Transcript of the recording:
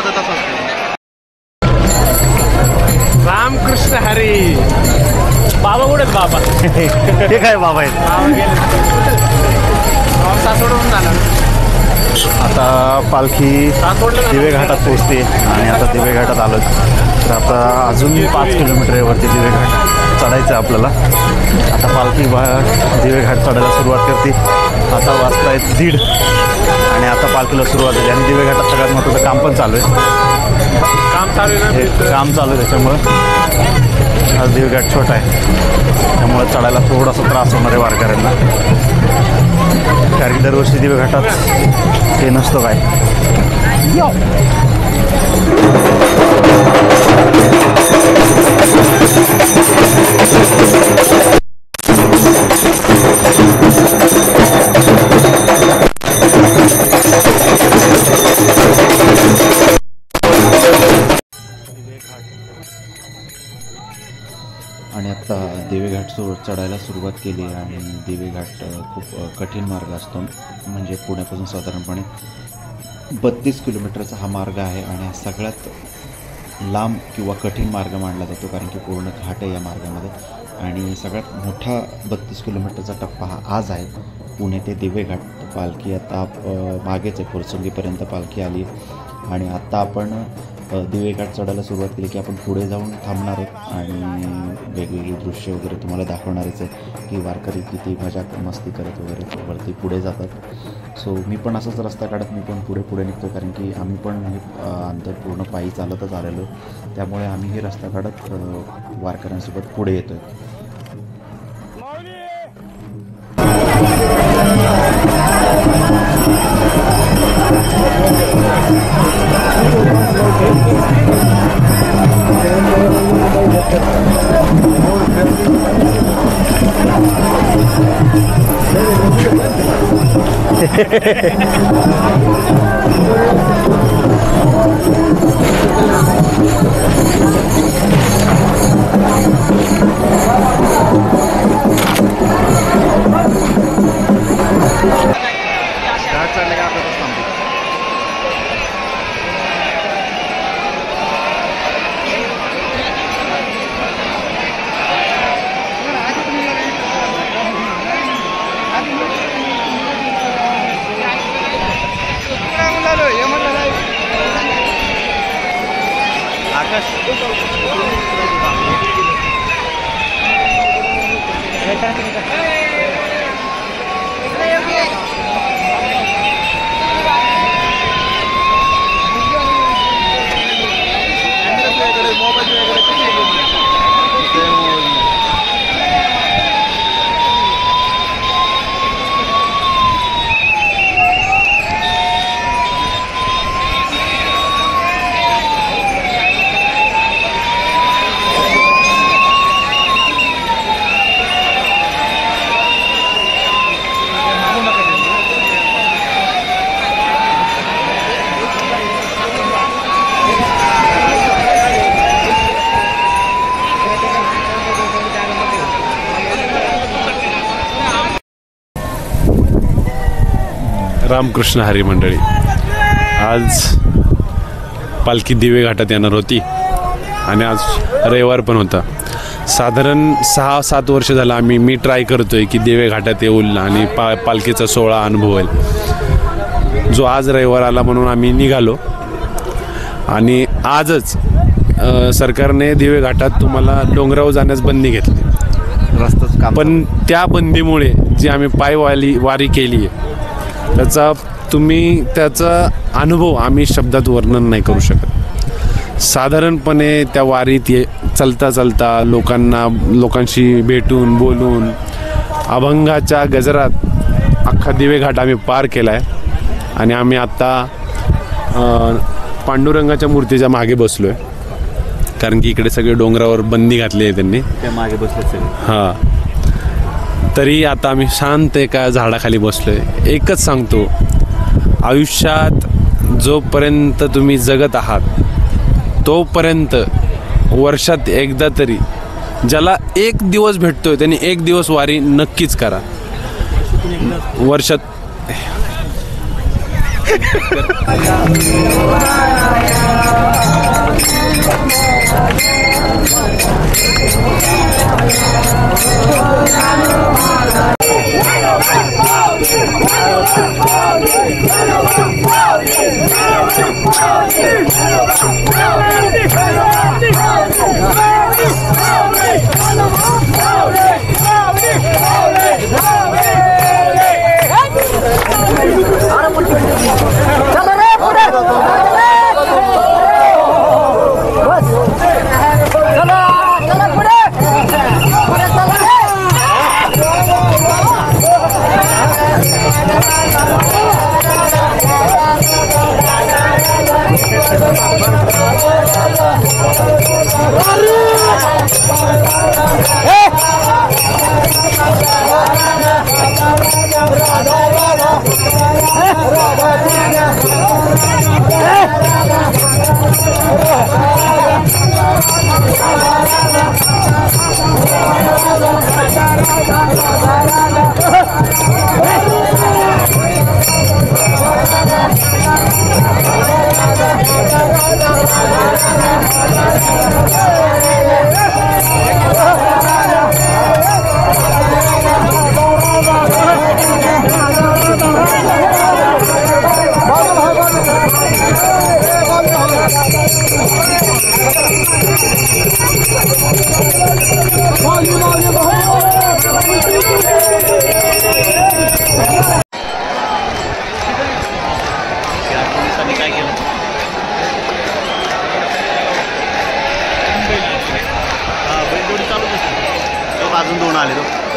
अर्धा तास असतो. रामकृष्ण हरी. बाबा कुठे आहेत बाबा? ते काय बाबा आहेत. सासवडून झाला. आता पालखी दिवे घाटात पोहोचते आणि आता दिवे घाटात आलो. तर आता अजून 5 किलोमीटरवरती दिवे घाट चढायचं आहे आपल्याला. आता पालखी दिवे घाट चढायला सुरुवात करते. आता वाजता आहेत 1:30 आणि आता पालखीला सुरुवात झाली आणि दिवे घाटात सगळ्यात महत्त्वाचं काम पण चालू आहे. काम चालू आहे त्याच्यामुळं आज दिवे घाट छोटा आहे, त्यामुळे चढायला थोडासा त्रास होणार आहे वारकऱ्यांना. कारण की दरवर्षी दिवे घाटात हे नसतो काय. आणि आता दिवेघाट चढायला सुरुवात केली आणि दिवेघाट खूप कठीण मार्ग असतो. म्हणजे पुण्यापासून साधारणपणे 32 किलोमीटरचा हा मार्ग आहे आणि हा सगळ्यात लांब किंवा कठीण मार्ग मानला जातो, कारण की पूर्ण घाट आहे या मार्गामध्ये. आणि सगळ्यात मोठा 32 किलोमीटरचा टप्पा हा आज आहे, पुणे ते दिवेघाट. पालखी आता मागेच आहे, फुरसुंगीपर्यंत पालखी आली आणि आत्ता आपण दिवेघाट चढायला सुरुवात केली की आपण पुढे जाऊन थांबणार आहोत आणि वेगवेगळी दृश्य वगैरे तुम्हाला दाखवणारच आहे की वारकरी किती मजा मस्ती करत वगैरे वरती पुढे जातात. सो मी पण असाच रस्ता काढत मी पण पुढे निघतो, कारण की आम्ही पण हे अंतर पूर्ण पायी चालतच आलेलो, त्यामुळे आम्ही हे रस्ता काढत वारकऱ्यांसोबत पुढे येतो आहे. रामकृष्ण हरी मंडळी, आज पालखी दिवे घाटात येणार होती आणि आज रविवार पण होता. साधारण 6-7 वर्ष झालं मी ट्राय करतोय की दिवे घाटात येऊन आणि पालखीचा सोहळा अनुभवेल. जो आज रविवार आला म्हणून आम्ही निघालो आणि आजच सरकारने दिवे घाटात तुम्हाला डोंगरावर जाण्यास बंदी घेतली रस्ताच काम. पण त्या बंदीमुळे जी आम्ही वारी केली आहे त्याचा अनुभव आम्ही शब्दात वर्णन नाही करू शकत. साधारणपणे त्या वारीत चालता लोकांशी भेटून बोलून अभंगाच्या गजरात अख्खा दिवे घाट आम्ही पार केला आहे आणि आम्ही आत्ता पांडुरंगाच्या मूर्तीच्या मागे बसलो आहे, कारण की इकडे सगळे डोंगरावर बंदी घातली आहे त्यांनी, त्या मागे बसले सगळे. हां, तरी आता आम्ही शांत एका झाडाखाली बसलोय. एकच सांगतो, आयुष्यात जोपर्यंत तुम्ही जगत आहात तोपर्यंत वर्षात एकदा तरी ज्याला 1 दिवस भेटतोय त्यांनी 1 दिवस वारी नक्कीच करा. वर्षात अजून 2 आले तो